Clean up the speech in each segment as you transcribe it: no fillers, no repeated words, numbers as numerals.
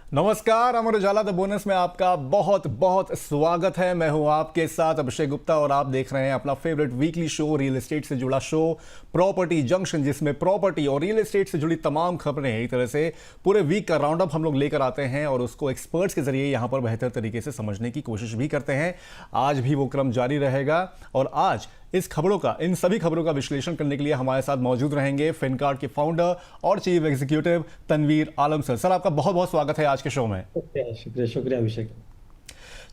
नमस्कार, Amar Ujala the bonus में आपका बहुत बहुत स्वागत है। मैं हूं आपके साथ अभिषेक गुप्ता और आप देख रहे हैं अपना favourite weekly show, real estate से जुड़ा शो प्रॉपर्टी जंक्शन, जिसमें प्रॉपर्टी और रियल एस्टेट से जुड़ी तमाम खबरें एक तरह से पूरे वीक का राउंड अप हम लोग लेकर आते हैं और उसको एक्सपर्ट्स के जरिए यहां पर बेहतर तरीके से समझने की कोशिश भी करते हैं। आज भी वो क्रम जारी रहेगा और आज इन सभी खबरों का विश्लेषण करने के लिए हमारे साथ मौजूद रहेंगे फिनकार्ड के फाउंडर और चीफ एग्जीक्यूटिव तनवीर आलम सर। सर, आपका बहुत बहुत स्वागत है आज के शो में। शुक्रिया शुक्रिया अभिषेक।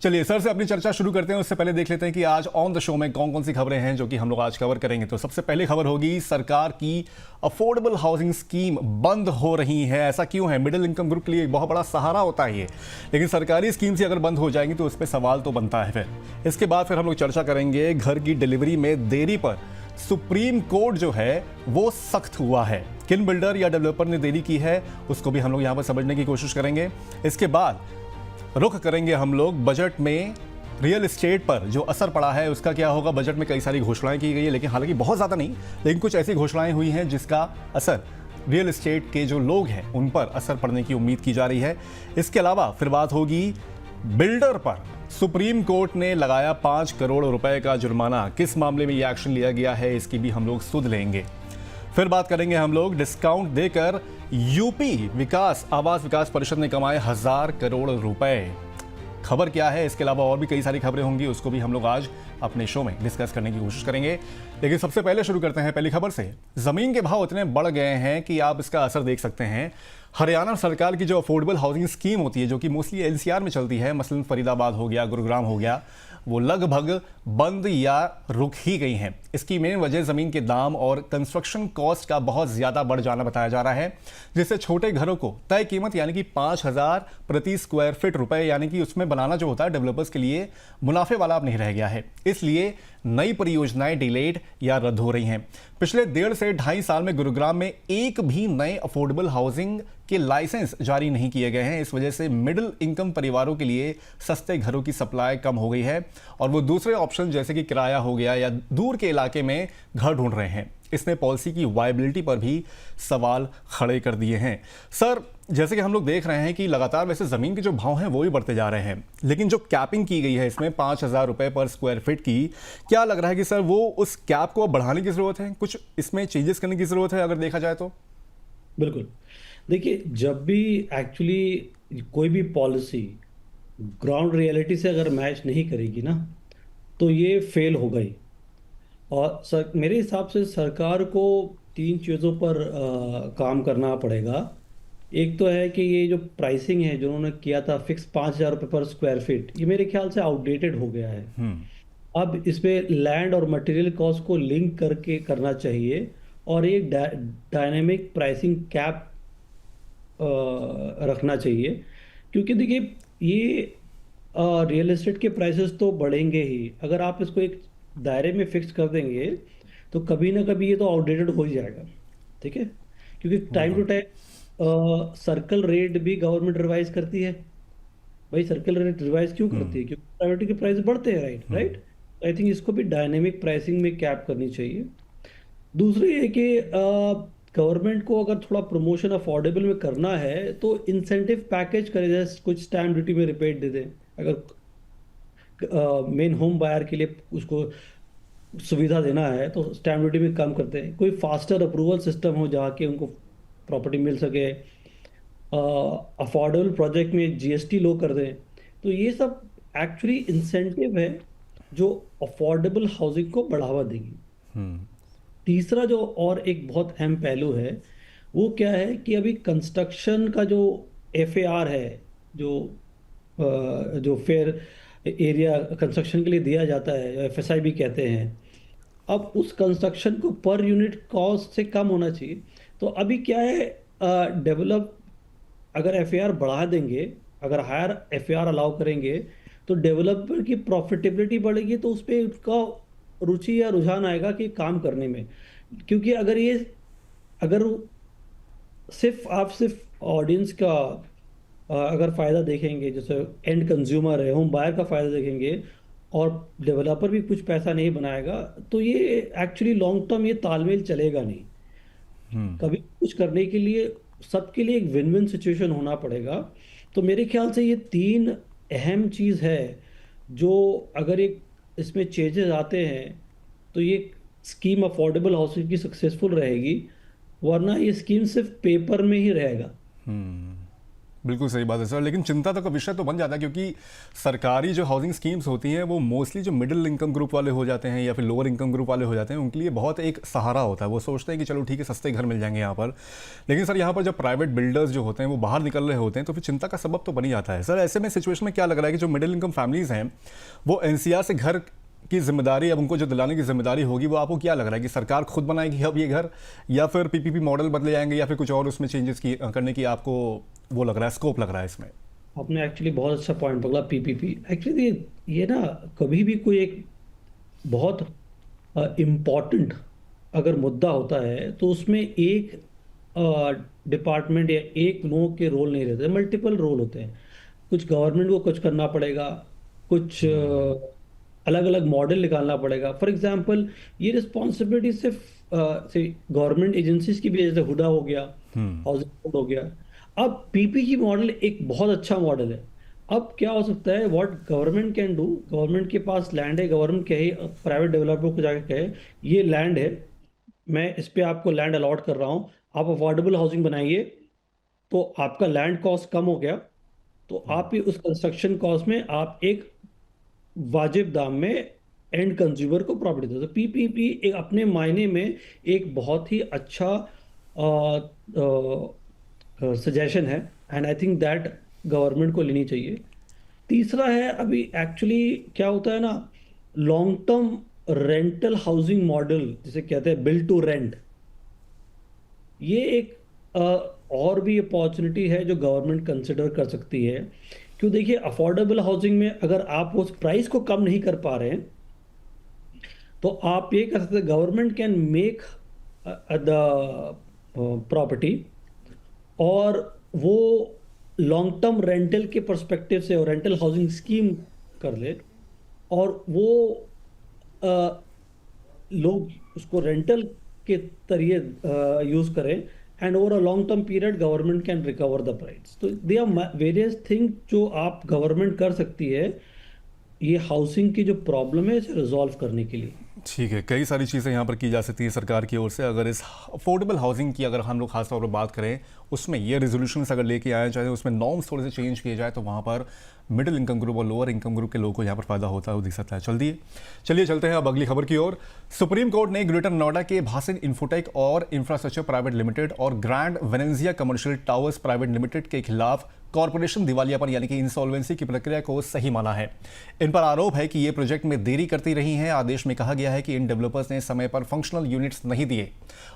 चलिए सर से अपनी चर्चा शुरू करते हैं। उससे पहले देख लेते हैं कि आज ऑन द शो में कौन कौन सी खबरें हैं जो कि हम लोग आज कवर करेंगे। तो सबसे पहले खबर होगी, सरकार की अफोर्डेबल हाउसिंग स्कीम बंद हो रही है। ऐसा क्यों है? मिडिल इनकम ग्रुप के लिए एक बहुत बड़ा सहारा होता है ये, लेकिन सरकारी स्कीम से अगर बंद हो जाएंगी तो उस पर सवाल तो बनता है। फिर इसके बाद हम लोग चर्चा करेंगे घर की डिलीवरी में देरी पर सुप्रीम कोर्ट जो है वो सख्त हुआ है। किन बिल्डर या डेवलपर ने देरी की है उसको भी हम लोग यहाँ पर समझने की कोशिश करेंगे। इसके बाद रुख करेंगे हम लोग बजट में रियल एस्टेट पर जो असर पड़ा है उसका क्या होगा। बजट में कई सारी घोषणाएं की गई है, लेकिन हालांकि बहुत ज़्यादा नहीं, लेकिन कुछ ऐसी घोषणाएं हुई हैं जिसका असर रियल एस्टेट के जो लोग हैं उन पर असर पड़ने की उम्मीद की जा रही है। इसके अलावा फिर बात होगी बिल्डर पर सुप्रीम कोर्ट ने लगाया 5 करोड़ रुपए का जुर्माना। किस मामले में यह एक्शन लिया गया है इसकी भी हम लोग सुध लेंगे। फिर बात करेंगे हम लोग डिस्काउंट देकर यूपी आवास विकास परिषद ने कमाए 1000 करोड़ रुपए। खबर क्या है? इसके अलावा और भी कई सारी खबरें होंगी, उसको भी हम लोग आज अपने शो में डिस्कस करने की कोशिश करेंगे। लेकिन सबसे पहले शुरू करते हैं पहली खबर से। जमीन के भाव इतने बढ़ गए हैं कि आप इसका असर देख सकते हैं। हरियाणा सरकार की जो अफोर्डेबल हाउसिंग स्कीम होती है, जो कि मोस्टली एनसीआर में चलती है, मसलन फरीदाबाद हो गया, गुरुग्राम हो गया, वो लगभग बंद या रुक ही गई हैं। इसकी मेन वजह ज़मीन के दाम और कंस्ट्रक्शन कॉस्ट का बहुत ज़्यादा बढ़ जाना बताया जा रहा है, जिससे छोटे घरों को तय कीमत यानी कि 5000 प्रति स्क्वायर फीट रुपए यानी कि उसमें बनाना जो होता है डेवलपर्स के लिए मुनाफे वाला अब नहीं रह गया है। इसलिए नई परियोजनाएं डिलेड या रद्द हो रही हैं। पिछले 1.5 से 2.5 साल में गुरुग्राम में एक भी नए अफोर्डेबल हाउसिंग के लाइसेंस जारी नहीं किए गए हैं। इस वजह से मिडिल इनकम परिवारों के लिए सस्ते घरों की सप्लाई कम हो गई है और वो दूसरे ऑप्शन जैसे कि किराया हो गया या दूर के इलाके में घर ढूंढ रहे हैं। इसने पॉलिसी की वायबिलिटी पर भी सवाल खड़े कर दिए हैं। सर, जैसे कि हम लोग देख रहे हैं कि लगातार वैसे ज़मीन के जो भाव हैं वो भी बढ़ते जा रहे हैं, लेकिन जो कैपिंग की गई है इसमें 5000 रुपए पर स्क्वायर फीट की, क्या लग रहा है कि सर वो उस कैप को बढ़ाने की ज़रूरत है, कुछ इसमें चेंजेस करने की ज़रूरत है अगर देखा जाए तो? बिल्कुल। देखिए, जब भी एक्चुअली कोई भी पॉलिसी ग्राउंड रियलिटी से अगर मैच नहीं करेगी ना, तो ये फेल हो गई। और मेरे हिसाब से सरकार को 3 चीज़ों पर काम करना पड़ेगा। एक तो है कि ये जो प्राइसिंग है जो उन्होंने किया था फिक्स 5000 रुपये पर स्क्वायर फीट, ये मेरे ख्याल से आउटडेटेड हो गया है। अब इसमें लैंड और मटेरियल कॉस्ट को लिंक करके करना चाहिए और एक डायनेमिक प्राइसिंग कैप रखना चाहिए, क्योंकि देखिए ये रियल एस्टेट के प्राइसेस तो बढ़ेंगे ही। अगर आप इसको एक दायरे में फिक्स कर देंगे तो कभी ना कभी ये तो आउटडेटेड हो ही जाएगा। ठीक है, क्योंकि time to time circle rate भी गवर्नमेंट रिवाइज करती है। भाई, सर्कल रेट रिवाइज क्यों करती है? क्योंकि प्राइवेटी के प्राइस बढ़ते हैं। राइट। आई थिंक इसको भी डायनेमिक प्राइसिंग में कैप करनी चाहिए। दूसरी है कि गवर्नमेंट को अगर थोड़ा प्रमोशन अफोर्डेबल में करना है तो इंसेंटिव पैकेज करे, जैसे कुछ स्टैम्प ड्यूटी में रिबेट दे दें। अगर मेन होम बायर के लिए उसको सुविधा देना है तो स्टैम्प ड्यूटी में कम करते हैं। कोई फास्टर अप्रूवल सिस्टम हो जहाँ के उनको प्रॉपर्टी मिल सके। अफोर्डेबल प्रोजेक्ट में जीएसटी लो कर दें। तो ये सब एक्चुअली इंसेंटिव है जो अफोर्डेबल हाउसिंग को बढ़ावा देगी। तीसरा जो और एक बहुत अहम पहलू है वो क्या है कि अभी कंस्ट्रक्शन का जो एफएआर है, जो फेयर एरिया कंस्ट्रक्शन के लिए दिया जाता है, एफएसआई भी कहते हैं, अब उस कंस्ट्रक्शन को पर यूनिट कॉस्ट से कम होना चाहिए। तो अभी क्या है, डेवलप अगर एफएआर बढ़ा देंगे, अगर हायर एफएआर अलाउ करेंगे तो डेवलपर की प्रॉफिटेबिलिटी बढ़ेगी, तो उस पर उनका रुचि या रुझान आएगा कि काम करने में। क्योंकि अगर सिर्फ ऑडियंस का अगर फ़ायदा देखेंगे, जैसे एंड कंज्यूमर है, होम बायर का फ़ायदा देखेंगे और डेवलपर भी कुछ पैसा नहीं बनाएगा, तो ये एक्चुअली लॉन्ग टर्म ये तालमेल चलेगा नहीं। कभी कुछ करने के लिए सबके लिए एक विन विन सिचुएशन होना पड़ेगा। तो मेरे ख्याल से ये 3 अहम चीज़ है जो अगर एक इसमें चेंजेस आते हैं तो ये स्कीम अफोर्डेबल हाउसिंग की सक्सेसफुल रहेगी, वरना ये स्कीम सिर्फ पेपर में ही रहेगा। बिल्कुल सही बात है सर, लेकिन चिंता का विषय तो बन जाता है क्योंकि सरकारी जो हाउसिंग स्कीम्स होती हैं वो मोस्टली जो मिडिल इनकम ग्रुप वाले हो जाते हैं या फिर लोअर इनकम ग्रुप वाले हो जाते हैं, उनके लिए बहुत एक सहारा होता है। वो सोचते हैं कि चलो ठीक है, सस्ते घर मिल जाएंगे यहाँ पर। लेकिन सर यहाँ पर जब प्राइवेट बिल्डर्स जो होते हैं वो बाहर निकल रहे होते हैं तो फिर चिंता का सबब तो बन ही जाता है। सर ऐसे में सिचुएशन में क्या लग रहा है कि जो मिडिल इनकम फैमिलीज़ हैं वो एनसीआर से घर की जिम्मेदारी, अब उनको जो दिलाने की जिम्मेदारी होगी, वो आपको क्या लग रहा है कि सरकार खुद बनाएगी अब ये घर, या फिर पीपीपी मॉडल बदले जाएंगे, या फिर कुछ और उसमें चेंजेस करने की आपको वो लग रहा है, स्कोप लग रहा है इसमें? आपने एक्चुअली बहुत अच्छा पॉइंट पकड़ा, पीपीपी। एक्चुअली ये ना कभी भी कोई एक बहुत इम्पॉर्टेंट अगर मुद्दा होता है तो उसमें एक डिपार्टमेंट या एक लोगों के रोल नहीं रहते, मल्टीपल रोल होते हैं। कुछ गवर्नमेंट को कुछ करना पड़ेगा, कुछ अलग अलग मॉडल निकालना पड़ेगा। फॉर एग्जांपल ये रिस्पॉन्सिबिलिटी सिर्फ से गवर्नमेंट एजेंसीज की भी, जैसे हुडा हो गया, हाउसिंग बोर्ड हो गया। अब पीपीजी मॉडल एक बहुत अच्छा मॉडल है। अब क्या हो सकता है, what government can do, government के पास लैंड है, गवर्नमेंट कहे प्राइवेट डेवलपर को जाके कहे ये लैंड है, मैं इस पे आपको लैंड अलॉट कर रहा हूँ, आप अफोर्डेबल हाउसिंग बनाइए। तो आपका लैंड कॉस्ट कम हो गया, तो आप ही उस कंस्ट्रक्शन कॉस्ट में आप एक वाजिब दाम में एंड कंज्यूमर को प्रॉपर्टी दो। तो पीपीपी एक अपने मायने में एक बहुत ही अच्छा सजेशन है, and I think that government को लेनी चाहिए। तीसरा है, अभी एक्चुअली क्या होता है ना, long term rental housing model जिसे कहते हैं बिल्ड टू रेंट, ये एक और भी अपॉर्चुनिटी है जो गवर्नमेंट कंसिडर कर सकती है। क्यों, देखिए अफोर्डेबल हाउसिंग में अगर आप उस प्राइस को कम नहीं कर पा रहे हैं तो आप ये कर सकते हैं, government can make the property, और वो लॉन्ग टर्म रेंटल के पर्सपेक्टिव से और रेंटल हाउसिंग स्कीम कर ले, और वो लोग उसको रेंटल के तरीके यूज करें, and over a long term period government can recover the price. तो दे आर वेरियस थिंग जो आप गवर्नमेंट कर सकती है ये हाउसिंग की जो प्रॉब्लम है इसे रिजॉल्व करने के लिए। ठीक है, कई सारी चीज़ें यहाँ पर की जा सकती है सरकार की ओर से। अगर इस अफोर्डेबल हाउसिंग की अगर हम लोग खासतौर पर बात करें, उसमें ये रेजोल्यूशंस अगर लेके आए चाहे उसमें नॉर्म्स थोड़े से चेंज किए जाए तो वहाँ पर मिडिल इनकम ग्रुप और लोअर इनकम ग्रुप के लोगों को यहाँ पर फायदा होता है, वो दिख सकता है। चलिए चलते हैं अब अगली खबर की ओर। सुप्रीम कोर्ट ने ग्रेटर नोएडा के भासिन इन्फोटेक और इंफ्रास्ट्रक्चर प्राइवेट लिमिटेड और grand Venezia commercial towers private limited के खिलाफ कॉर्पोरेशन दिवालियापन यानी कि इंसॉल्वेंसी की प्रक्रिया को सही माना है। इन पर आरोप है कि ये प्रोजेक्ट में देरी करती रही हैं। आदेश में कहा गया है कि इन डेवलपर्स ने समय पर फंक्शनल यूनिट्स नहीं दिए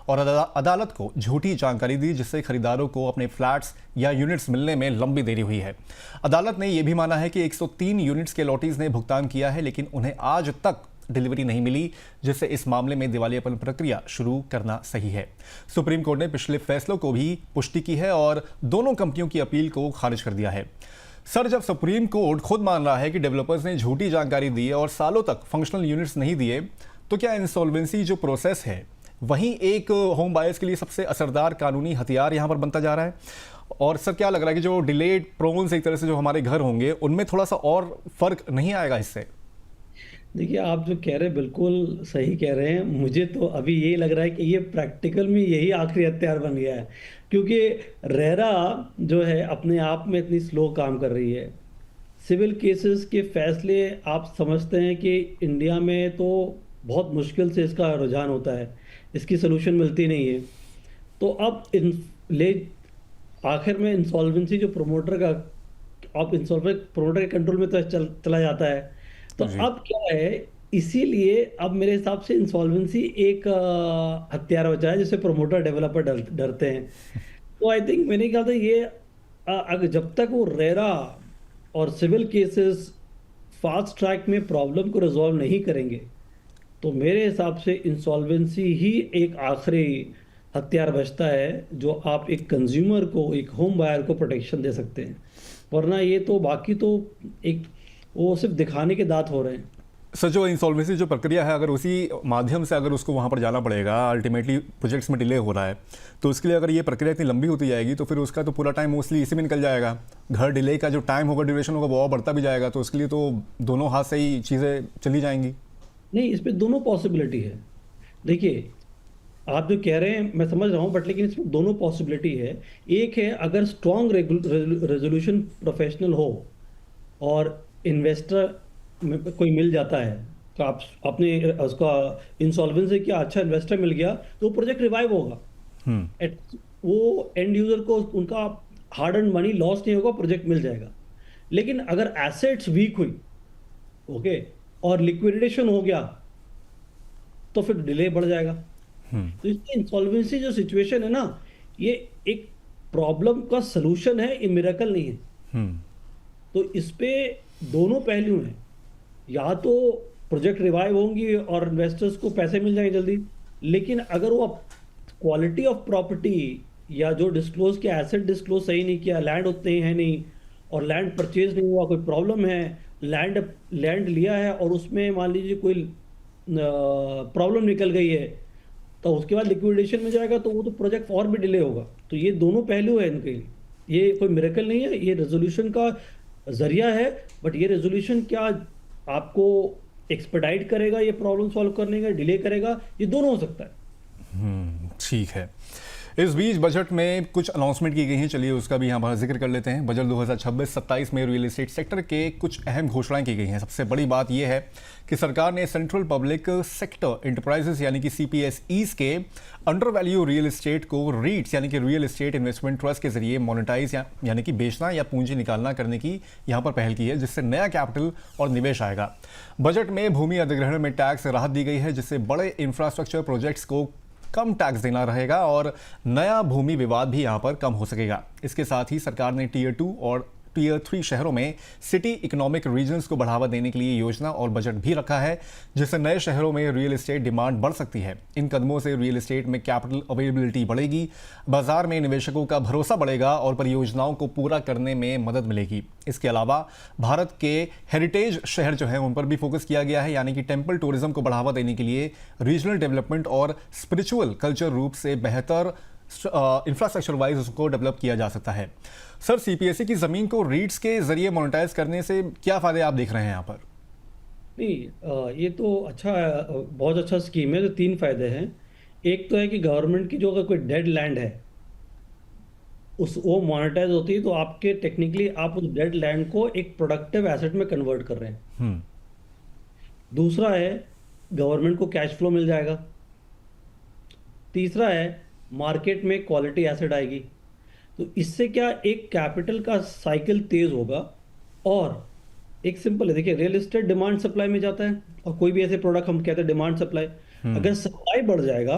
और अदालत को झूठी जानकारी दी, जिससे खरीदारों को अपने फ्लैट्स या यूनिट्स मिलने में लंबी देरी हुई है। अदालत ने यह भी माना है कि 103 यूनिट्स के लॉटीज ने भुगतान किया है, लेकिन उन्हें आज तक डिलीवरी नहीं मिली, जिससे इस मामले में दिवालियापन प्रक्रिया शुरू करना सही है। सुप्रीम कोर्ट ने पिछले फैसलों को भी पुष्टि की है और दोनों कंपनियों की अपील को खारिज कर दिया है। सर, जब सुप्रीम कोर्ट खुद मान रहा है कि डेवलपर्स ने झूठी जानकारी दी है और सालों तक फंक्शनल यूनिट्स नहीं दिए, तो क्या इंसॉल्वेंसी जो प्रोसेस है वहीं एक होम बायर्स के लिए सबसे असरदार कानूनी हथियार यहां पर बनता जा रहा है? और सर क्या लग रहा है कि जो डिलेड प्रोन्स एक तरह से जो हमारे घर होंगे उनमें थोड़ा सा और फर्क नहीं आएगा इससे? देखिए, आप जो कह रहे हैं बिल्कुल सही कह रहे हैं। मुझे तो अभी यही लग रहा है कि ये प्रैक्टिकल में यही आखिरी हथियार बन गया है, क्योंकि रेरा जो है अपने आप में इतनी स्लो काम कर रही है। सिविल केसेस के फैसले आप समझते हैं कि इंडिया में तो बहुत मुश्किल से इसका रुझान होता है, इसकी सोल्यूशन मिलती नहीं है। तो अब ले आखिर में इंसॉल्वेंसी जो प्रमोटर का, अब इंसॉल्वेंट प्रमोटर के कंट्रोल में तो चला जाता है। तो अब क्या है, इसीलिए अब मेरे हिसाब से इंसॉल्वेंसी एक हथियार बचा है जिससे प्रमोटर डेवलपर डरते हैं। तो आई थिंक मैंने कहा था ये अगर जब तक वो रेरा और सिविल केसेस फास्ट ट्रैक में प्रॉब्लम को रिजॉल्व नहीं करेंगे तो मेरे हिसाब से इंसॉल्वेंसी ही एक आखिरी हथियार बचता है जो आप एक कंज्यूमर को, एक होम बायर को प्रोटेक्शन दे सकते हैं। वरना ये तो बाकी तो एक वो सिर्फ दिखाने के दांत हो रहे हैं। सर जो इंसॉल्वेंसी जो प्रक्रिया है, अगर उसी माध्यम से अगर उसको वहाँ पर जाना पड़ेगा, अल्टीमेटली प्रोजेक्ट्स में डिले हो रहा है, तो उसके लिए अगर ये प्रक्रिया इतनी लंबी होती जाएगी तो फिर उसका तो पूरा टाइम मोस्टली इसी में निकल जाएगा। घर डिले का जो टाइम होगा, ड्यूरेशन होगा, वो और बढ़ता भी जाएगा, तो उसके लिए तो दोनों हाथ से ही चीज़ें चली जाएंगी। नहीं, इसमें दोनों पॉसिबिलिटी है। देखिए, आप जो कह रहे हैं मैं समझ रहा हूँ, बट लेकिन इसमें दोनों पॉसिबिलिटी है। एक है, अगर स्ट्रॉन्ग रेजोल्यूशन प्रोफेशनल हो और इन्वेस्टर कोई मिल जाता है, तो आप अपने उसका इंसॉल्वेंसी किया, अच्छा इन्वेस्टर मिल गया, तो वो प्रोजेक्ट रिवाइव होगा। वो एंड यूजर को उनका हार्ड एंड मनी लॉस नहीं होगा, प्रोजेक्ट मिल जाएगा। लेकिन अगर एसेट्स वीक हुई, ओके, और लिक्विडेशन हो गया, तो फिर डिले बढ़ जाएगा। तो इसकी इंसॉल्वेंसी जो सिचुएशन है ना, ये एक प्रॉब्लम का सलूशन है, ये मिरेकल नहीं है। तो इस पे दोनों पहलू हैं। या तो प्रोजेक्ट रिवाइव होंगी और इन्वेस्टर्स को पैसे मिल जाएंगे जल्दी, लेकिन अगर वो क्वालिटी ऑफ प्रॉपर्टी या जो डिस्क्लोज किया, एसेट डिस्क्लोज सही नहीं किया, लैंड उतने ही है नहीं, और लैंड परचेज नहीं हुआ, कोई प्रॉब्लम है, लैंड लिया है और उसमें मान लीजिए कोई प्रॉब्लम निकल गई है, तो उसके बाद लिक्विडेशन में जाएगा, तो वो तो प्रोजेक्ट और भी डिले होगा। तो ये दोनों पहलू है इनके लिए। ये कोई मिरेकल नहीं है, ये रेजोल्यूशन का जरिया है, बट ये रेजोल्यूशन क्या आपको एक्सपेडाइट करेगा, ये प्रॉब्लम सॉल्व करने का, डिले करेगा, ये दोनों हो सकता है। ठीक है। इस बीच बजट में कुछ अनाउंसमेंट की गई हैं, चलिए उसका भी यहाँ पर जिक्र कर लेते हैं। बजट 2026-27 में रियल एस्टेट सेक्टर के कुछ अहम घोषणाएं की गई हैं। सबसे बड़ी बात यह है कि सरकार ने सेंट्रल पब्लिक सेक्टर एंटरप्राइजेस यानी कि CPSEs के अंडर वैल्यू रियल एस्टेट को रीट्स यानी कि रियल एस्टेट इन्वेस्टमेंट ट्रस्ट के जरिए मोनेटाइज यानी कि बेचना या पूंजी निकालना करने की यहाँ पर पहल की है, जिससे नया कैपिटल और निवेश आएगा। बजट में भूमि अधिग्रहण में टैक्स राहत दी गई है, जिससे बड़े इंफ्रास्ट्रक्चर प्रोजेक्ट्स को कम टैक्स देना रहेगा और नया भूमि विवाद भी यहां पर कम हो सकेगा। इसके साथ ही सरकार ने टियर 2 और टियर 3 शहरों में सिटी इकोनॉमिक रीजन्स को बढ़ावा देने के लिए योजना और बजट भी रखा है, जिससे नए शहरों में रियल एस्टेट डिमांड बढ़ सकती है। इन कदमों से रियल एस्टेट में कैपिटल अवेलेबिलिटी बढ़ेगी, बाजार में निवेशकों का भरोसा बढ़ेगा और परियोजनाओं को पूरा करने में मदद मिलेगी। इसके अलावा भारत के हेरिटेज शहर जो है उन पर भी फोकस किया गया है, यानी कि टेम्पल टूरिज्म को बढ़ावा देने के लिए रीजनल डेवलपमेंट और स्पिरिचुअल कल्चर रूप से बेहतर इंफ्रास्ट्रक्चर वाइज उसको डेवलप किया जा सकता है। सर, CPSE की ज़मीन को रीट्स के जरिए मोनेटाइज करने से क्या फ़ायदे आप देख रहे हैं यहाँ पर? नहीं, ये तो अच्छा है, बहुत अच्छा स्कीम है। तो 3 फायदे हैं। एक तो है कि गवर्नमेंट की जो अगर कोई डेड लैंड है, वो मोनेटाइज होती है, तो आपके टेक्निकली आप उस डेड लैंड को एक प्रोडक्टिव एसेट में कन्वर्ट कर रहे हैं। दूसरा है, गवर्नमेंट को कैश फ्लो मिल जाएगा। तीसरा है, मार्केट में क्वालिटी एसेट आएगी। तो इससे क्या, एक कैपिटल का साइकिल तेज होगा। और एक सिंपल है, देखिए, रियल एस्टेट डिमांड सप्लाई में जाता है, और कोई भी ऐसे प्रोडक्ट हम कहते हैं डिमांड सप्लाई, अगर सप्लाई बढ़ जाएगा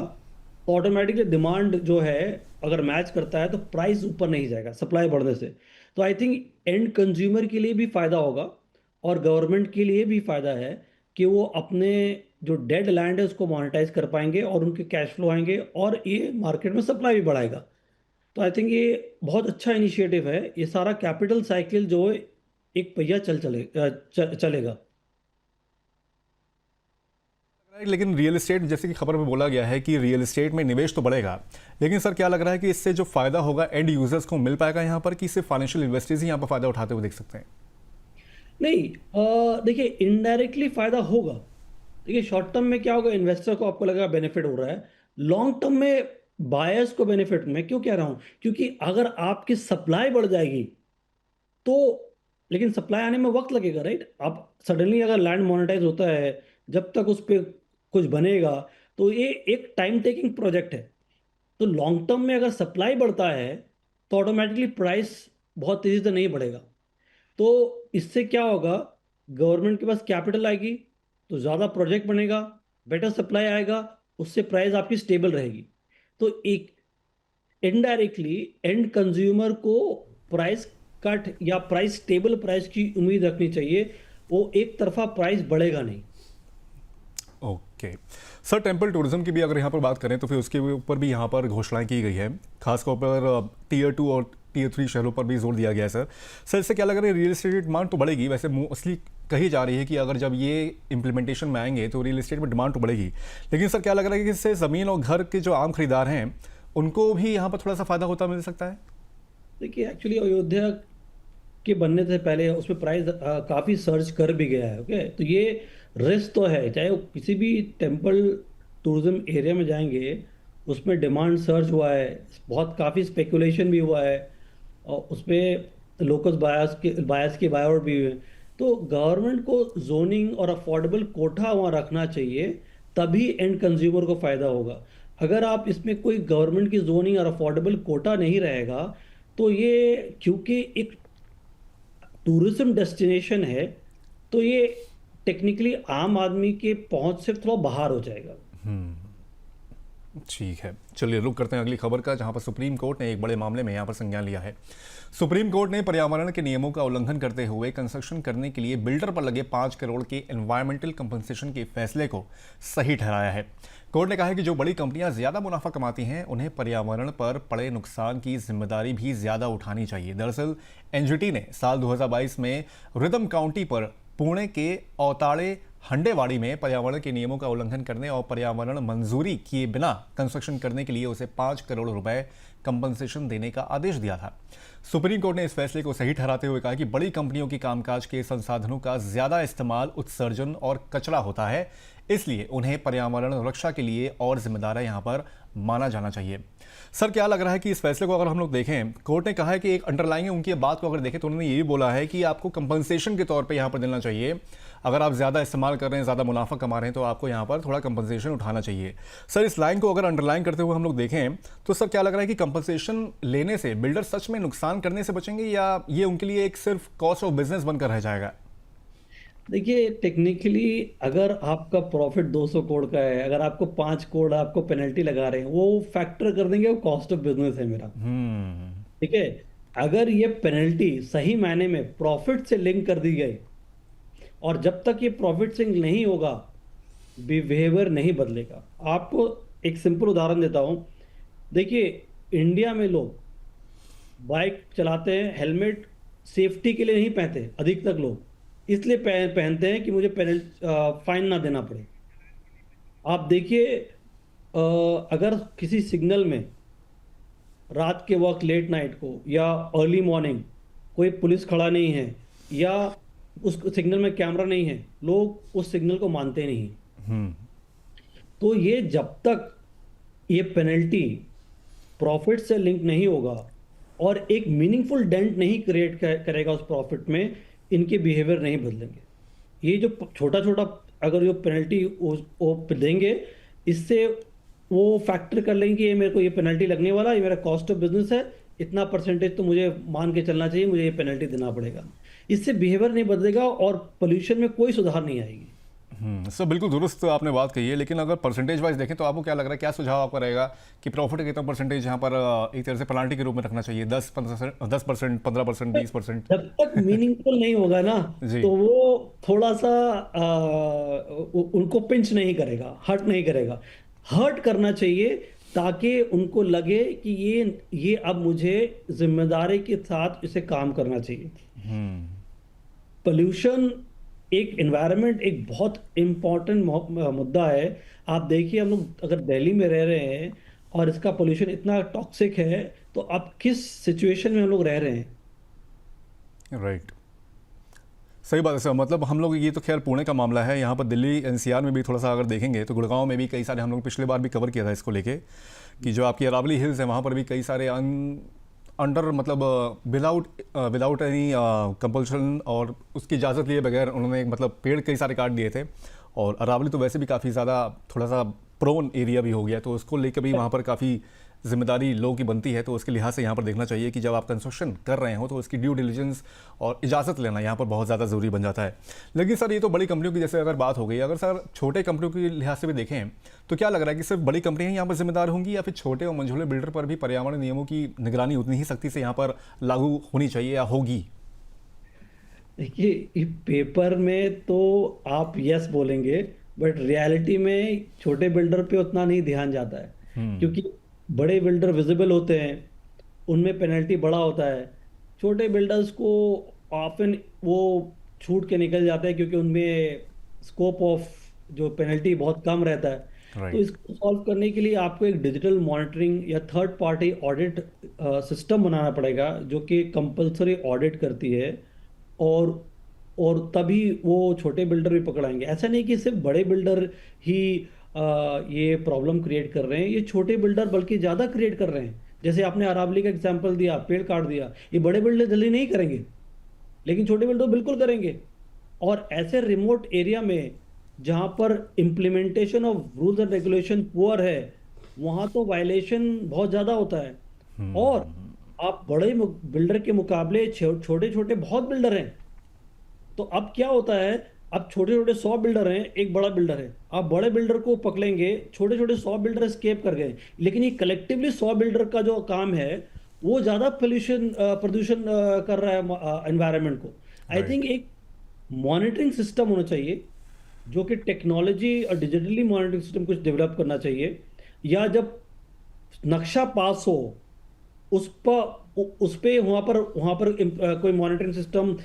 तो ऑटोमेटिकली डिमांड जो है अगर मैच करता है तो प्राइस ऊपर नहीं जाएगा सप्लाई बढ़ने से। तो आई थिंक एंड कंज्यूमर के लिए भी फायदा होगा और गवर्नमेंट के लिए भी फायदा है कि वो अपने जो डेड लैंड है उसको मोनेटाइज कर पाएंगे और उनके कैश फ्लो आएंगे, और ये मार्केट में सप्लाई भी बढ़ाएगा। तो आई थिंक ये बहुत अच्छा इनिशिएटिव है। ये सारा कैपिटल साइकिल जो है एक पहिया चलेगा। लेकिन रियल एस्टेट, जैसे कि खबर में बोला गया है कि रियल एस्टेट में निवेश तो बढ़ेगा, लेकिन सर क्या लग रहा है कि इससे जो फायदा होगा एंड यूजर्स को मिल पाएगा यहाँ पर, कि सिर्फ फाइनेंशियल इन्वेस्टर्स ही यहाँ पर फायदा उठाते हुए देख सकते हैं? नहीं, देखिए, इनडायरेक्टली फायदा होगा। देखिए, शॉर्ट टर्म में क्या होगा, इन्वेस्टर को आपको लगेगा बेनिफिट हो रहा है। लॉन्ग टर्म में बायर्स को बेनिफिट, मैं क्यों कह रहा हूं, क्योंकि अगर आपकी सप्लाई बढ़ जाएगी तो, लेकिन सप्लाई आने में वक्त लगेगा, राइट। आप सडनली अगर लैंड मोनेटाइज होता है, जब तक उस पर कुछ बनेगा, तो ये एक टाइम टेकिंग प्रोजेक्ट है। तो लॉन्ग टर्म में अगर सप्लाई बढ़ता है तो ऑटोमेटिकली प्राइस बहुत तेजी से नहीं बढ़ेगा। तो इससे क्या होगा, गवर्नमेंट के पास कैपिटल आएगी तो ज़्यादा प्रोजेक्ट बनेगा, बेटर सप्लाई आएगा, उससे प्राइस आपकी स्टेबल रहेगी। तो एक इनडायरेक्टली एंड कंज्यूमर को प्राइस कट या प्राइस स्टेबल प्राइस की उम्मीद रखनी चाहिए। वो एक तरफा प्राइस बढ़ेगा नहीं। ओके सर, टेम्पल टूरिज्म की भी अगर यहाँ पर बात करें तो फिर उसके ऊपर भी यहाँ पर घोषणाएं की गई है, खासतौर पर टियर 2 और टियर 3 शहरों पर भी जोर दिया गया है। सर इससे क्या लग रहा है, रियल एस्टेट की डिमांड तो बढ़ेगी, वैसे मोस्टली कही जा रही है कि अगर जब ये इम्प्लीमेंटेशन में आएंगे तो रियल एस्टेट में डिमांड तो बढ़ेगी, लेकिन सर क्या लग रहा है कि इससे ज़मीन और घर के जो आम खरीदार हैं उनको भी यहाँ पर थोड़ा सा फ़ायदा होता मिल सकता है? देखिए एक्चुअली अयोध्या के बनने से पहले उसमें प्राइस काफ़ी सर्च कर भी गया है। ओके, तो ये रिस्क तो है, चाहे वो किसी भी टेम्पल टूरिज्म एरिया में जाएंगे, उसमें डिमांड सर्च हुआ है, बहुत काफ़ी स्पेकुलेशन भी हुआ है, और उसमें लोकल बायर्स के बायआउट भी हुए। तो गवर्नमेंट को जोनिंग और अफोर्डेबल कोठा वहाँ रखना चाहिए, तभी एंड कंज्यूमर को फ़ायदा होगा। अगर आप इसमें कोई गवर्नमेंट की जोनिंग और अफोर्डेबल कोटा नहीं रहेगा, तो ये क्योंकि एक टूरिज्म डेस्टिनेशन है, तो ये टेक्निकली आम आदमी के पहुंच से थोड़ा बाहर हो जाएगा। ठीक है, चलिए रुक करते हैं अगली खबर का, जहां पर सुप्रीम कोर्ट ने एक बड़े मामले में यहां पर संज्ञान लिया है। सुप्रीम कोर्ट ने पर्यावरण के नियमों का उल्लंघन करते हुए कंस्ट्रक्शन करने के लिए बिल्डर पर लगे 5 करोड़ के एनवायरमेंटल कंपनसेशन के फैसले को सही ठहराया है। कोर्ट ने कहा है कि जो बड़ी कंपनियां ज्यादा मुनाफा कमाती हैं उन्हें पर्यावरण पर पड़े नुकसान की जिम्मेदारी भी ज्यादा उठानी चाहिए। दरअसल एनजीटी ने साल 2022 में रिदम काउंटी पर पुणे के औताड़े हंडेवाड़ी में पर्यावरण के नियमों का उल्लंघन करने और पर्यावरण मंजूरी किए बिना कंस्ट्रक्शन करने के लिए उसे 5 करोड़ रुपए कंपनसेशन देने का आदेश दिया था। सुप्रीम कोर्ट ने इस फैसले को सही ठहराते हुए कहा कि बड़ी कंपनियों की कामकाज के संसाधनों का ज्यादा इस्तेमाल, उत्सर्जन और कचरा होता है, इसलिए उन्हें पर्यावरण रक्षा के लिए और जिम्मेदार यहां पर माना जाना चाहिए। सर क्या लग रहा है कि इस फैसले को अगर हम लोग देखें, कोर्ट ने कहा है कि एक अंडरलाइन उनकी बात को अगर देखें तो उन्होंने ये भी बोला है कि आपको कंपनसेशन के तौर पे यहां पर देना चाहिए। अगर आप ज़्यादा इस्तेमाल कर रहे हैं, ज़्यादा मुनाफा कमा रहे हैं, तो आपको यहाँ पर थोड़ा कंपनसेशन उठाना चाहिए। सर इस लाइन को अगर अंडरलाइन करते हुए हम लोग देखें तो सर क्या लग रहा है कि कंपनसेशन लेने से बिल्डर सच में नुकसान करने से बचेंगे, या ये उनके लिए एक सिर्फ कॉस्ट ऑफ बिजनेस बनकर रह जाएगा? देखिए टेक्निकली अगर आपका प्रॉफिट 200 करोड़ का है, अगर आपको 5 करोड़ आपको पेनल्टी लगा रहे हैं, वो फैक्टर कर देंगे, वो कॉस्ट ऑफ बिजनेस है मेरा। ठीक है, अगर ये पेनल्टी सही मायने में प्रॉफिट से लिंक कर दी गई, और जब तक ये प्रॉफिट से नहीं होगा, बिहेवियर नहीं बदलेगा। आपको एक सिंपल उदाहरण देता हूं। देखिए इंडिया में लोग बाइक चलाते हैं, हेलमेट सेफ्टी के लिए नहीं पहनते, अधिकतर लोग इसलिए पहनते हैं कि मुझे फाइन ना देना पड़े। आप देखिए अगर किसी सिग्नल में रात के वक्त, लेट नाइट को या अर्ली मॉर्निंग कोई पुलिस खड़ा नहीं है, या उस सिग्नल में कैमरा नहीं है, लोग उस सिग्नल को मानते नहीं। तो ये जब तक ये पेनल्टी प्रॉफिट से लिंक नहीं होगा और एक मीनिंगफुल डेंट नहीं क्रिएट करेगा उस प्रॉफिट में, इनके बिहेवियर नहीं बदलेंगे। ये जो छोटा छोटा अगर जो पेनल्टी वो देंगे, इससे वो फैक्टर कर लेंगे ये मेरे को ये पेनल्टी लगने वाला, ये मेरा कॉस्ट ऑफ बिजनेस है, इतना परसेंटेज तो मुझे मान के चलना चाहिए, मुझे ये पेनल्टी देना पड़ेगा। इससे बिहेवियर नहीं बदलेगा और पोल्यूशन में कोई सुधार नहीं आएगी। सर बिल्कुल दुरुस्त आपने बात कही है, लेकिन अगर परसेंटेज वाइज देखें तो आपको क्या लग रहा है, क्या सुझाव आपका रहेगा कि प्रॉफिट कितना परसेंटेज यहाँ पर एक तरह से पेनाल्टी के रूप में रखना चाहिए? 10%, 15%, 20%? जब तक मीनिंगफुल नहीं होगा ना, जी। तो वो थोड़ा सा उनको पिंच नहीं करेगा, हर्ट नहीं करेगा। हर्ट करना चाहिए ताकि उनको लगे कि ये अब मुझे जिम्मेदारी के साथ इसे काम करना चाहिए। पोल्यूशन एक एनवायरनमेंट एक बहुत इंपॉर्टेंट मुद्दा है। आप देखिए हम लोग अगर दिल्ली में रह रहे हैं और इसका पोल्यूशन इतना टॉक्सिक है, तो अब किस सिचुएशन में हम लोग रह रहे हैं। राइट, सही बात है सर। मतलब हम लोग, ये तो खैर पुणे का मामला है, यहाँ पर दिल्ली एनसीआर में भी थोड़ा सा अगर देखेंगे तो गुड़गांव में भी कई सारे, हम लोग पिछले बार भी कवर किया था इसको लेके, कि जो आपकी अरावली हिल्स है वहाँ पर भी कई सारे अंडर मतलब विदाउट एनी कंपल्शन और उसकी इजाज़त लिए बगैर उन्होंने मतलब पेड़ कई सारे काट दिए थे। और अरावली तो वैसे भी काफ़ी ज़्यादा थोड़ा सा प्रोन एरिया भी हो गया, तो उसको लेकर भी वहाँ पर काफ़ी जिम्मेदारी लोगों की बनती है। तो उसके लिहाज से यहाँ पर देखना चाहिए कि जब आप कंस्ट्रक्शन कर रहे हो तो उसकी ड्यू डिलिजेंस और इजाज़त लेना यहाँ पर बहुत ज़्यादा ज़रूरी बन जाता है। लेकिन सर ये तो बड़ी कंपनियों की जैसे अगर बात हो गई, अगर सर छोटे कंपनियों के लिहाज से भी देखें तो क्या लग रहा है कि सिर्फ बड़ी कंपनियां यहाँ पर जिम्मेदार होंगी, या फिर छोटे और मंझोले बिल्डर पर भी पर्यावरण नियमों की निगरानी उतनी ही सख्ती से यहाँ पर लागू होनी चाहिए या होगी? देखिए पेपर में तो आप यस बोलेंगे, बट रियलिटी में छोटे बिल्डर पे उतना नहीं ध्यान जाता है, क्योंकि बड़े बिल्डर विजिबल होते हैं, उनमें पेनल्टी बड़ा होता है। छोटे बिल्डर्स को ऑफन वो छूट के निकल जाते हैं क्योंकि उनमें स्कोप ऑफ जो पेनल्टी बहुत कम रहता है। तो राइट। इसको सॉल्व करने के लिए आपको एक डिजिटल मॉनिटरिंग या थर्ड पार्टी ऑडिट सिस्टम बनाना पड़ेगा जो कि कंपलसरी ऑडिट करती है। और और तभी वो छोटे बिल्डर भी पकड़ाएंगे। ऐसा नहीं कि सिर्फ बड़े बिल्डर ही ये प्रॉब्लम क्रिएट कर रहे हैं, ये छोटे बिल्डर बल्कि ज़्यादा क्रिएट कर रहे हैं। जैसे आपने अरावली का एग्जांपल दिया, पेड़ काट दिया, ये बड़े बिल्डर जल्दी नहीं करेंगे, लेकिन छोटे बिल्डर बिल्कुल करेंगे। और ऐसे रिमोट एरिया में जहां पर implementation of rules and regulation poor है, वहां तो वायलेशन बहुत ज्यादा होता है। और आप बड़े बिल्डर के मुकाबले छोटे छोटे बहुत बिल्डर हैं। तो अब क्या होता है, अब छोटे छोटे 100 बिल्डर हैं, एक बड़ा बिल्डर है, आप बड़े बिल्डर को पकड़ेंगे, छोटे छोटे 100 बिल्डर स्केप कर गए, लेकिन ये कलेक्टिवली 100 बिल्डर का जो काम है वो ज्यादा पोल्यूशन प्रदूषण कर रहा है एनवायरनमेंट को। आई राइट। थिंक एक मॉनिटरिंग सिस्टम होना चाहिए, जो कि टेक्नोलॉजी और डिजिटली मॉनिटरिंग सिस्टम कुछ डेवलप करना चाहिए। या जब नक्शा पास हो उस पे वहां पर कोई मॉनिटरिंग सिस्टम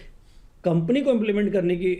कंपनी को इम्प्लीमेंट करने की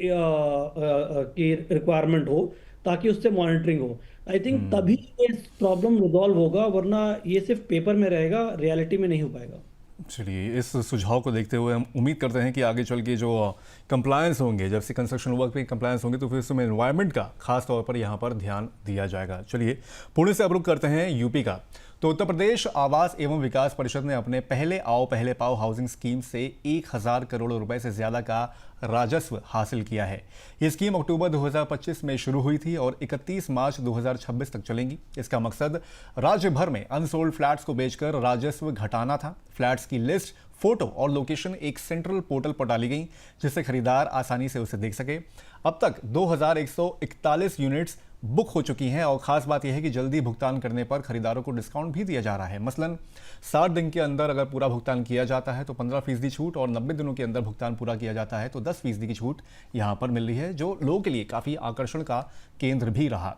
रिक्वायरमेंट हो, ताकि उससे मॉनिटरिंग हो। आई थिंक तभी ये प्रॉब्लम रिजॉल्व होगा, वरना ये सिर्फ पेपर में रहेगा, रियलिटी में नहीं हो पाएगा। चलिए, इस सुझाव को देखते हुए हम उम्मीद करते हैं कि आगे चल के जो कंप्लायंस होंगे, जब से कंस्ट्रक्शन वर्क पे कंप्लायंस होंगे तो फिर उसमें एनवायरनमेंट का खास तौर पर यहाँ पर ध्यान दिया जाएगा। चलिए, पुणे से अब रुख करते हैं यूपी का। तो उत्तर प्रदेश आवास एवं विकास परिषद ने अपने पहले आओ पहले पाओ हाउसिंग स्कीम से 1,000 करोड़ रुपए से ज्यादा का राजस्व हासिल किया है। ये स्कीम अक्टूबर 2025 में शुरू हुई थी और 31 मार्च 2026 तक चलेंगी। इसका मकसद राज्य भर में अनसोल्ड फ्लैट्स को बेचकर राजस्व घटाना था। फ्लैट्स की लिस्ट, फोटो और लोकेशन एक सेंट्रल पोर्टल पर डाली गई, जिससे खरीदार आसानी से उसे देख सके। अब तक 2,141 यूनिट्स बुक हो चुकी हैं और खास बात यह है कि जल्दी भुगतान करने पर खरीदारों को डिस्काउंट भी दिया जा रहा है। मसलन 60 दिन के अंदर अगर पूरा भुगतान किया जाता है तो 15% छूट, और 90 दिनों के अंदर भुगतान पूरा किया जाता है तो 10% की छूट यहां पर मिल रही है, जो लोगों के लिए काफी आकर्षण का केंद्र भी रहा।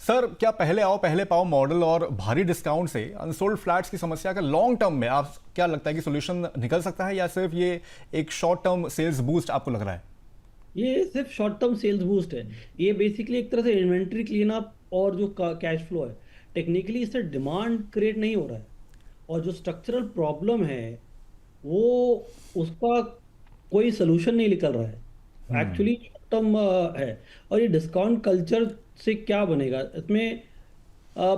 सर, क्या पहले आओ पहले पाओ मॉडल और भारी डिस्काउंट से अनसोल्ड फ्लैट्स की समस्या का लॉन्ग टर्म में आप क्या लगता है कि सोल्यूशन निकल सकता है, या सिर्फ ये एक शॉर्ट टर्म सेल्स बूस्ट आपको लग रहा है? ये सिर्फ शॉर्ट टर्म सेल्स बूस्ट है। ये बेसिकली एक तरह से इन्वेंट्री क्लीन अप और जो कैश फ्लो है, टेक्निकली इससे डिमांड क्रिएट नहीं हो रहा है। और जो स्ट्रक्चरल प्रॉब्लम है वो उसका कोई सोल्यूशन नहीं निकल रहा है, एक्चुअली शॉर्ट टर्म है। और ये डिस्काउंट कल्चर से क्या बनेगा इसमें, अ,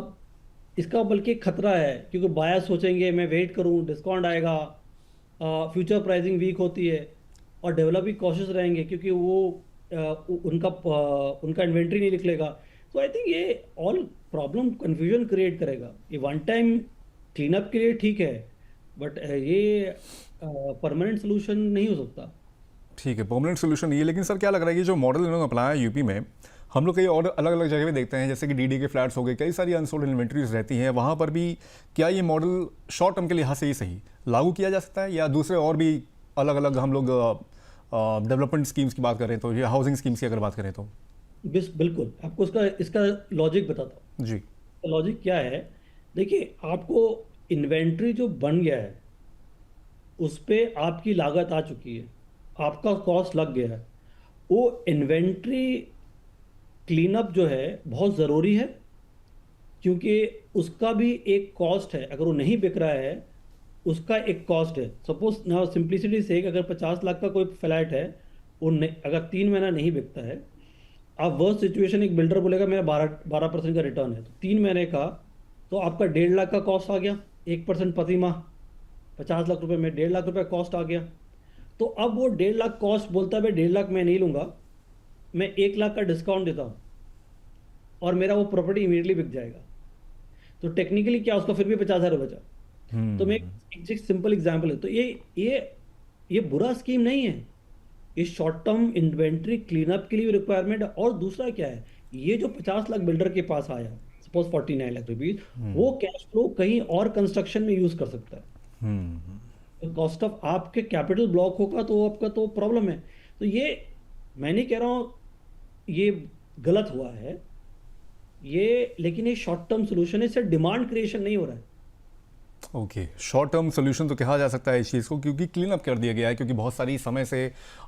इसका बल्कि खतरा है, क्योंकि बायर सोचेंगे मैं वेट करूं डिस्काउंट आएगा, फ्यूचर प्राइसिंग वीक होती है। और डेवलपर भी कॉशियस रहेंगे क्योंकि वो उनका इन्वेंट्री नहीं निकलेगा। तो आई थिंक ये ऑल प्रॉब्लम कंफ्यूजन क्रिएट करेगा। ये वन टाइम क्लीन अप के लिए ठीक है, बट ये परमानेंट सोल्यूशन नहीं हो सकता। ठीक है, परमानेंट सोल्यूशन नहीं है, लेकिन सर क्या लग रहा है कि जो मॉडल इन्होंने अपनाया है यूपी में, हम लोग कई और अलग अलग जगह पे देखते हैं, जैसे कि डीडी के फ्लैट्स हो गए, कई सारी अनसोल्ड इन्वेंट्रीज रहती हैं, वहाँ पर भी क्या ये मॉडल शॉर्ट टर्म के लिहाज से ही सही लागू किया जा सकता है, या दूसरे और भी अलग अलग हम लोग डेवलपमेंट स्कीम्स की बात करें तो, या हाउसिंग स्कीम्स की अगर बात करें तो? बिल्कुल आपको इसका लॉजिक बताता हूँ। जी। लॉजिक क्या है, देखिए आपको इन्वेंट्री जो बन गया है उस पे आपकी लागत आ चुकी है, आपका कॉस्ट लग गया है। वो इन्वेंट्री क्लीनअप जो है बहुत ज़रूरी है, क्योंकि उसका भी एक कॉस्ट है। अगर वो नहीं बिक रहा है उसका एक कॉस्ट है। सपोज ना सिंप्लिसिटी से, अगर 50 लाख का कोई फ्लैट है, अगर 3 महीना नहीं बिकता है, अब वर्स्ट सिचुएशन एक बिल्डर बोलेगा मेरा 12% का रिटर्न है, तो 3 महीने का तो आपका 1.5 लाख का कॉस्ट आ गया, 1% प्रति माह, 50 लाख रुपए में 1.5 लाख रुपए कॉस्ट आ गया। तो अब वो 1.5 लाख कॉस्ट बोलता है भाई 1.5 लाख मैं नहीं लूंगा, मैं 1 लाख का डिस्काउंट देता हूँ और मेरा वो प्रॉपर्टी इमीडिएटली बिक जाएगा। तो टेक्निकली क्या, उसका फिर भी 50,000 बचा। तो मैं एक सिंपल एग्जांपल है, तो ये बुरा स्कीम नहीं है। ये शॉर्ट टर्म इन्वेंट्री क्लीनअप के लिए रिक्वायरमेंट है। और दूसरा क्या है, ये जो 50 लाख बिल्डर के पास आया, सपोज 49 लाख रुपीज, वो कैश फ्लो कहीं और कंस्ट्रक्शन में यूज कर सकता है। तो कॉस्ट ऑफ आपके कैपिटल ब्लॉक होगा तो आपका तो प्रॉब्लम है। तो ये मैं नहीं कह रहा हूं ये गलत हुआ है ये, लेकिन ये शॉर्ट टर्म सोल्यूशन है, इससे डिमांड क्रिएशन नहीं हो रहा है। ओके, शॉर्ट टर्म सोल्यूशन तो कहा जा सकता है इस चीज़ को, क्योंकि क्लीन अप कर दिया गया है, क्योंकि बहुत सारी समय से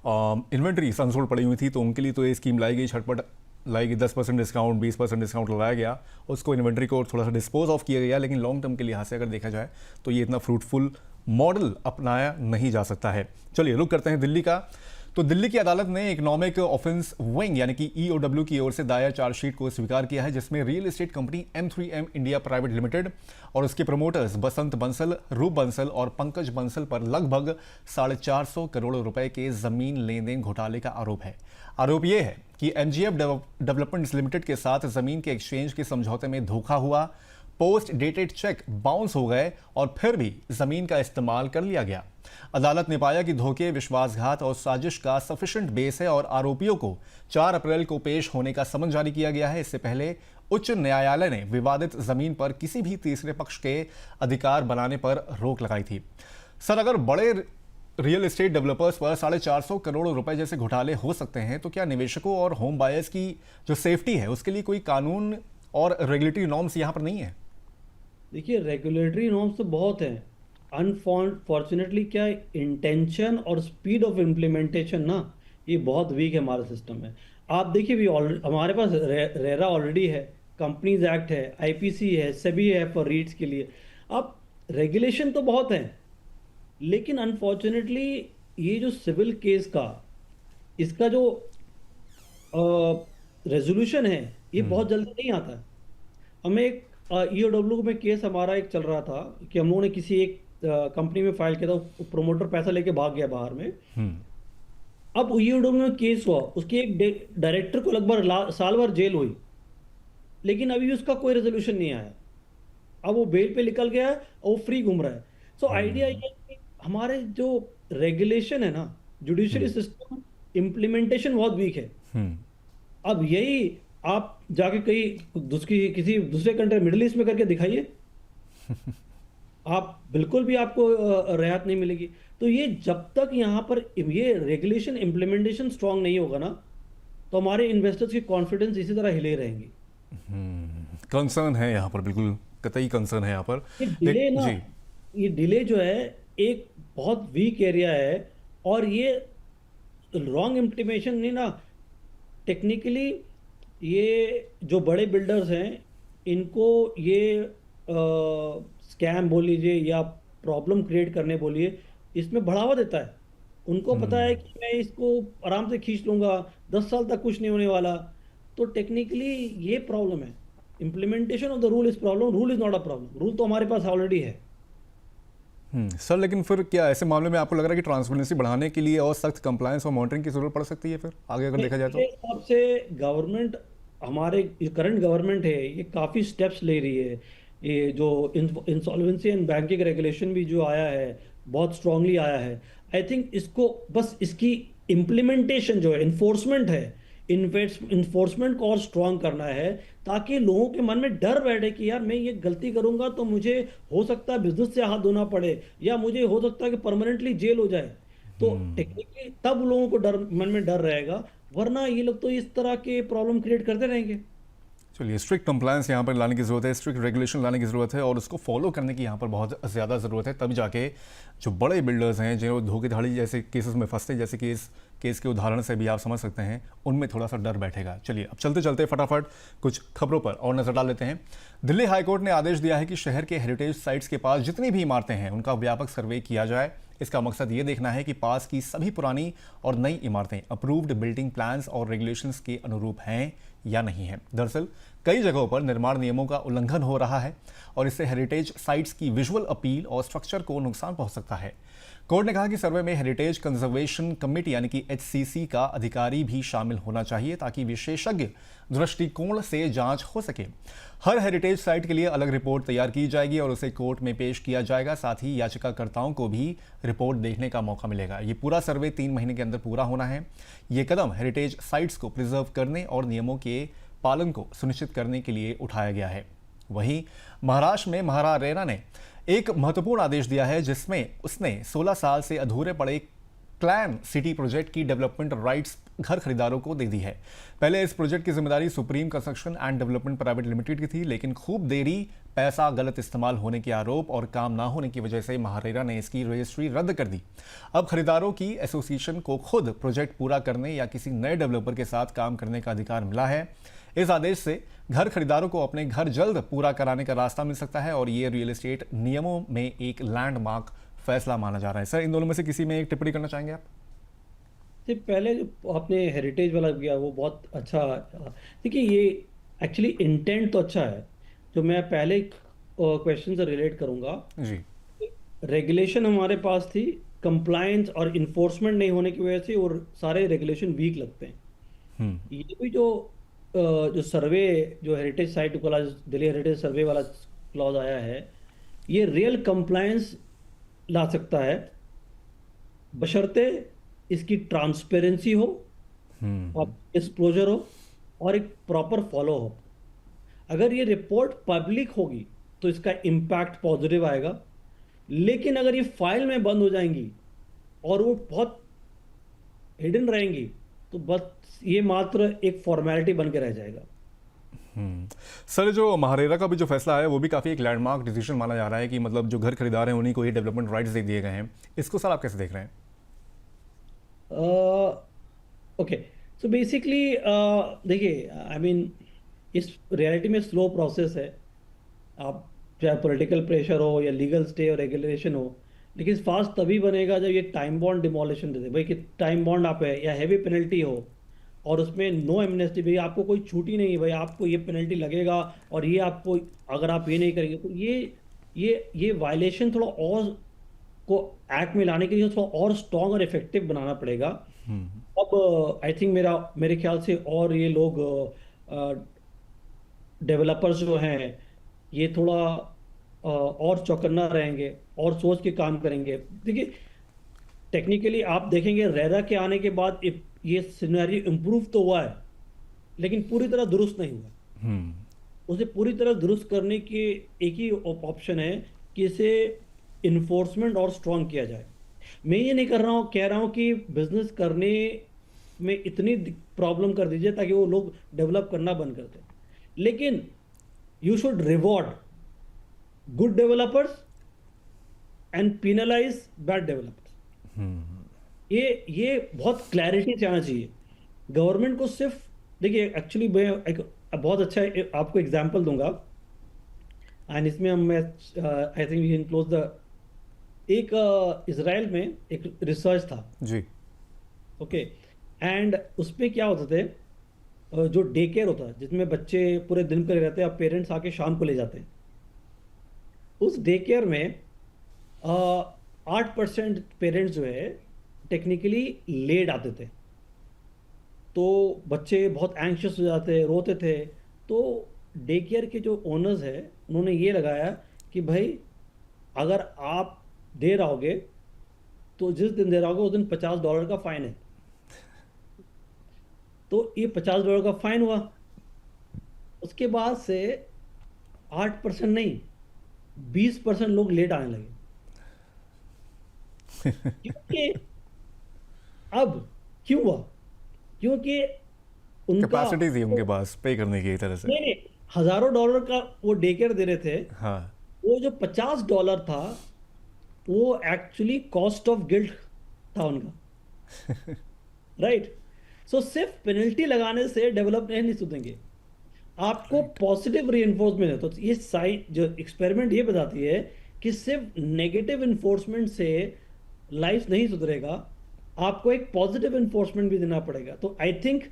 इन्वेंट्री अनसोल्ड पड़ी हुई थी, तो उनके लिए तो ये स्कीम लाई गई, झटपट लाई गई, 10% डिस्काउंट, 20% डिस्काउंट लगाया गया, उसको इन्वेंट्री को थोड़ा सा डिस्पोज ऑफ किया गया। लेकिन लॉन्ग टर्म के लिहाज से अगर देखा जाए तो ये इतना फ्रूटफुल मॉडल अपनाया नहीं जा सकता है। चलिए रुक करते हैं दिल्ली का। तो दिल्ली की अदालत ने इकोनॉमिक ऑफेंस विंग यानी कि ईओडब्ल्यू की ओर से दायर चार्जशीट को स्वीकार किया है, जिसमें real estate company M3M India private limited और उसके प्रमोटर्स बसंत बंसल, रूप बंसल और पंकज बंसल पर लगभग 450 करोड़ रुपए के जमीन लेन देन घोटाले का आरोप है। आरोप यह है कि MGF डेवलपमेंट्स लिमिटेड के साथ जमीन के एक्सचेंज के समझौते में धोखा हुआ, पोस्ट डेटेड चेक बाउंस हो गए और फिर भी जमीन का इस्तेमाल कर लिया गया। अदालत ने पाया कि धोखे, विश्वासघात और साजिश का सफिशिएंट बेस है और आरोपियों को 4 अप्रैल को पेश होने का समन जारी किया गया है। इससे पहले उच्च न्यायालय ने विवादित जमीन पर किसी भी तीसरे पक्ष के अधिकार बनाने पर रोक लगाई थी। सर, अगर बड़े रियल एस्टेट डेवलपर्स पर 450 करोड़ रुपए जैसे घोटाले हो सकते हैं, तो क्या निवेशकों और होम बायर्स की जो सेफ्टी है उसके लिए कोई कानून और रेगुलेटरी नॉर्म्स यहाँ पर नहीं है? देखिए, रेगुलेटरी नॉर्म्स तो बहुत हैं। अनफॉर्चुनेटली क्या इंटेंशन और स्पीड ऑफ इम्प्लीमेंटेशन ना, ये बहुत वीक है हमारे सिस्टम में। आप देखिए भी हमारे पास रेरा ऑलरेडी है, कंपनीज एक्ट है, आईपीसी है, सेबी है फॉर रीट्स के लिए। अब रेगुलेशन तो बहुत हैं, लेकिन अनफॉर्चुनेटली ये जो सिविल केस का इसका जो रेजोल्यूशन है, ये बहुत जल्दी नहीं आता है। हमें एक ईओडब्ल्यू में केस हमारा एक चल रहा था कि हम लोगों ने किसी एक कंपनी में फाइल किया था, प्रोमोटर पैसा लेके भाग गया बाहर में। अब ईओडब्ल्यू में केस हुआ, उसके एक डायरेक्टर को लगभग साल भर जेल हुई, लेकिन अभी उसका कोई रेजोल्यूशन नहीं आया। अब वो बेल पे निकल गया है और वो फ्री घूम रहा है। सो आइडिया ये है कि हमारे जो रेगुलेशन है ना, जुडिशरी सिस्टम इम्प्लीमेंटेशन बहुत वीक है। अब यही आप जाके किसी दूसरे कंट्री, मिडिल ईस्ट में करके दिखाइए, आप बिल्कुल भी आपको रियायत नहीं मिलेगी। तो ये जब तक यहाँ पर ये रेगुलेशन इम्प्लीमेंटेशन स्ट्रांग नहीं होगा ना, तो हमारे इन्वेस्टर्स की कॉन्फिडेंस इसी तरह हिले रहेंगी। कंसर्न है यहाँ पर, बिल्कुल कतई कंसर्न है यहाँ पर। ये डिले ना, जी, ये डिले जो है एक बहुत वीक एरिया है, और ये रॉन्ग इम्प्लीमेशन नहीं ना, टेक्निकली ये जो बड़े बिल्डर्स हैं, इनको ये स्कैम बोल लीजिए या प्रॉब्लम क्रिएट करने बोलिए, इसमें बढ़ावा देता है। उनको पता है कि मैं इसको आराम से खींच लूंगा, 10 साल तक कुछ नहीं होने वाला। तो टेक्निकली ये प्रॉब्लम है, implementation of the rule is problem, rule is not a problem. Rule तो हमारे पास ऑलरेडी है। सर, लेकिन फिर क्या ऐसे मामले में आपको लग रहा है कि ट्रांसपेरेंसी बढ़ाने के लिए और सख्त कंप्लायंस और मॉनिटरिंग की जरूरत पड़ सकती है फिर आगे अगर देखा जाए तो? मेरे हिसाब से गवर्नमेंट, हमारे करंट गवर्नमेंट है, ये काफ़ी स्टेप्स ले रही है। ये जो इंसॉल्वेंसी एंड बैंकिंग रेगुलेशन भी जो आया है, बहुत स्ट्रांगली आया है। आई थिंक इसको बस इसकी इम्प्लीमेंटेशन जो है, इन्फोर्समेंट है, इन्फोर्समेंट को और स्ट्रांग करना है, ताकि लोगों के मन में डर बैठे कि यार मैं ये गलती करूंगा तो मुझे हो सकता है बिजनेस से हाथ धोना पड़े, या मुझे हो सकता है कि परमानेंटली जेल हो जाए। तो टेक्निकली तब लोगों को डर, मन में डर रहेगा, वरना ये लोग तो इस तरह के प्रॉब्लम क्रिएट करते रहेंगे। चलिए, स्ट्रिक्ट कंप्लायंस यहाँ पर लाने की ज़रूरत है, स्ट्रिक्ट रेगुलेशन लाने की ज़रूरत है और उसको फॉलो करने की यहाँ पर बहुत ज़्यादा ज़रूरत है, तभी जाके जो बड़े बिल्डर्स हैं जो धोखेधड़ी जैसे केसेस में फंसते, जैसे केस के उदाहरण से भी आप समझ सकते हैं, उनमें थोड़ा सा डर बैठेगा। चलिए, अब चलते चलते फटाफट कुछ खबरों पर और नजर डाल लेते हैं। दिल्ली हाईकोर्ट ने आदेश दिया है कि शहर के हेरिटेज साइट्स के पास जितनी भी इमारतें हैं उनका व्यापक सर्वे किया जाए। इसका मकसद ये देखना है कि पास की सभी पुरानी और नई इमारतें अप्रूव्ड बिल्डिंग प्लान्स और रेगुलेशंस के अनुरूप हैं या नहीं है। दरअसल कई जगहों पर निर्माण नियमों का उल्लंघन हो रहा है और इससे हेरिटेज साइट्स की विजुअल अपील और स्ट्रक्चर को नुकसान पहुंच सकता है। कोर्ट ने कहा कि सर्वे में हेरिटेज कंजर्वेशन कमेटी यानी कि HCC का अधिकारी भी शामिल होना चाहिए, ताकि विशेषज्ञ दृष्टिकोण से जांच हो सके। हर हेरिटेज साइट के लिए अलग रिपोर्ट तैयार की जाएगी और उसे कोर्ट में पेश किया जाएगा। साथ ही याचिकाकर्ताओं को भी रिपोर्ट देखने का मौका मिलेगा। ये पूरा सर्वे 3 महीने के अंदर पूरा होना है। ये कदम हेरिटेज साइट्स को प्रिजर्व करने और नियमों के पालन को सुनिश्चित करने के लिए उठाया गया है। वहीं महाराष्ट्र में महारारेना ने एक महत्वपूर्ण आदेश दिया है, जिसमें उसने 16 साल से अधूरे पड़े क्लैम सिटी प्रोजेक्ट की डेवलपमेंट राइट्स घर खरीदारों को दे दी है। पहले इस प्रोजेक्ट की जिम्मेदारी supreme construction and development private limited की थी, लेकिन खूब देरी, पैसा गलत इस्तेमाल होने के आरोप और काम ना होने की वजह से महारेरा ने इसकी रजिस्ट्री रद्द कर दी। अब खरीदारों की एसोसिएशन को खुद प्रोजेक्ट पूरा करने या किसी नए डेवलपर के साथ काम करने का अधिकार मिला है। इस आदेश से घर खरीदारों को अपने घर जल्द पूरा कराने का रास्ता मिल सकता है और ये रियल एस्टेट नियमों में एक लैंडमार्क फैसला माना जा रहा है। सर, इन दोनों में से किसी में एक टिप्पणी करना चाहेंगे आप? पहले जो आपने हेरिटेज वाला किया वो बहुत अच्छा। देखिए, ये एक्चुअली इंटेंट तो अच्छा है। जो मैं पहले क्वेश्चन से रिलेट करूंगा, जी। रेगुलेशन हमारे पास थी, कंप्लायंस और इन्फोर्समेंट नहीं होने की वजह से और सारे रेगुलेशन वीक लगते हैं। ये भी जो सर्वे, जो हेरिटेज साइट वाला, दिल्ली हेरिटेज सर्वे वाला क्लॉज आया है, ये रियल कंप्लायंस ला सकता है, बशर्ते इसकी ट्रांसपेरेंसी हो और डिस्क्लोजर हो और एक प्रॉपर फॉलो हो। अगर ये रिपोर्ट पब्लिक होगी तो इसका इम्पैक्ट पॉजिटिव आएगा, लेकिन अगर ये फाइल में बंद हो जाएंगी और वो बहुत हिडन रहेंगी तो बस ये मात्र एक फॉर्मेलिटी बन के रह जाएगा। सर, जो महारेरा का भी जो फैसला है वो भी काफ़ी एक लैंडमार्क डिसीजन माना जा रहा है कि मतलब जो घर खरीदार हैं उन्हीं को ही डेवलपमेंट राइट्स दे दिए गए हैं। इसको सर आप कैसे देख रहे हैं? ओके, सो बेसिकली देखिए, आई मीन इस रियलिटी में स्लो प्रोसेस है। आप चाहे पॉलिटिकल प्रेशर हो या लीगल स्टे और रेगुलेशन हो, लेकिन फास्ट तभी बनेगा जब ये टाइम बॉन्ड डिमोलिशन दे दे भाई, कि टाइम बॉन्ड आप है या हैवी पेनल्टी हो और उसमें नो एमनेस्टी, भाई आपको कोई छूट ही नहीं है, भाई आपको ये पेनल्टी लगेगा और ये आपको, अगर आप ये नहीं करेंगे तो ये वायलेशन थोड़ा और को एक्ट में लाने के लिए थोड़ा और स्ट्रॉन्ग और इफेक्टिव बनाना पड़ेगा। अब आई थिंक मेरे ख्याल से और ये लोग डेवलपर्स जो हैं ये थोड़ा और चौकन्ना रहेंगे और सोच के काम करेंगे। देखिए, टेक्निकली आप देखेंगे रेरा के आने के बाद ये सिनेरियो इम्प्रूव तो हुआ है, लेकिन पूरी तरह दुरुस्त नहीं हुआ। उसे पूरी तरह दुरुस्त करने की एक ही ऑप्शन है कि इसे इन्फोर्समेंट और स्ट्रॉन्ग किया जाए। मैं ये नहीं कह रहा हूँ कि बिजनेस करने में इतनी प्रॉब्लम कर दीजिए ताकि वो लोग डेवलप करना बंद कर दें, लेकिन you should reward good developers and penalise bad developers. ये बहुत क्लैरिटी से आना चाहिए गवर्नमेंट को। सिर्फ देखिए, एक्चुअली मैं एक बहुत अच्छा आपको एग्जांपल दूंगा एंड इसमें हम मैं I think we can close the एक इजराइल में एक रिसर्च था जी। ओके, एंड उसमें क्या होते थे, जो डे केयर होता है जिसमें बच्चे पूरे दिन पर रहते हैं, अब पेरेंट्स आके शाम को ले जाते हैं, उस डे केयर में 8% पेरेंट्स जो है टेक्निकली लेट आते थे, तो बच्चे बहुत एंग्शियस हो जाते, रोते थे। तो डे केयर के जो ओनर्स है उन्होंने ये लगाया कि भाई अगर आप देर आओगे तो जिस दिन देर आओगे उस दिन $50 का फाइन है। तो ये $50 का फाइन हुआ। उसके बाद से 8% नहीं 20% लोग लेट आने लगे। क्योंकि अब क्यों हुआ? क्योंकि उनका कैपेसिटी थी उनके पास पे करने की एक तरह से। नहीं, हजारों डॉलर का वो डे केयर दे रहे थे। हाँ। वो जो $50 था वो एक्चुअली कॉस्ट ऑफ गिल्ट था उनका। राइट। सो सिर्फ पेनल्टी लगाने से डेवलप नहीं सुधरेंगे, आपको पॉजिटिव रीइंफोर्समेंट है। तो ये साइट जो एक्सपेरिमेंट ये बताती है कि सिर्फ नेगेटिव इन्फोर्समेंट से लाइफ नहीं सुधरेगा, आपको एक पॉजिटिव इन्फोर्समेंट भी देना पड़ेगा। तो I think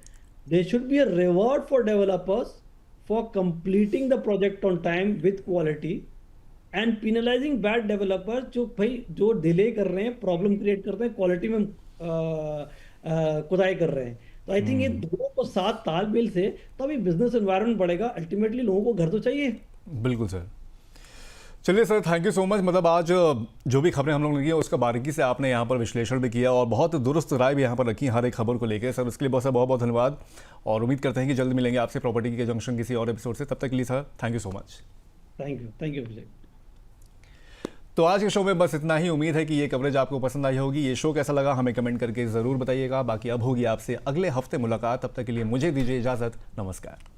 there should be a reward for developers for completing the project on time with quality and penalising bad developers जो डिले कर रहे हैं, प्रॉब्लम क्रिएट करते हैं, क्वालिटी में खुदाई कर रहे हैं। तो आई थिंक ये दोनों को साथ तालमेल से तभी बिजनेस एनवायरनमेंट बढ़ेगा। अल्टीमेटली लोगों को घर तो चाहिए। बिल्कुल सर। चलिए sir, thank you so much. मतलब आज जो भी खबरें हम लोग ने की उसका बारीकी से आपने यहाँ पर विश्लेषण भी किया और बहुत दुरुस्त राय भी यहाँ पर रखी हर एक खबर को लेकर। सर उसके लिए बहुत बहुत धन्यवाद और उम्मीद करते हैं कि जल्द मिलेंगे आपसे प्रॉपर्टी के जंक्शन किसी और एपिसोड से। तब तक के लिए sir thank you so much. Thank you Vijay. तो आज के शो में बस इतना ही। उम्मीद है कि ये कवरेज आपको पसंद आई होगी। ये शो कैसा लगा हमें कमेंट करके ज़रूर बताइएगा। बाकी अब होगी आपसे अगले हफ्ते मुलाकात। तब तक के लिए मुझे दीजिए इजाज़त। नमस्कार।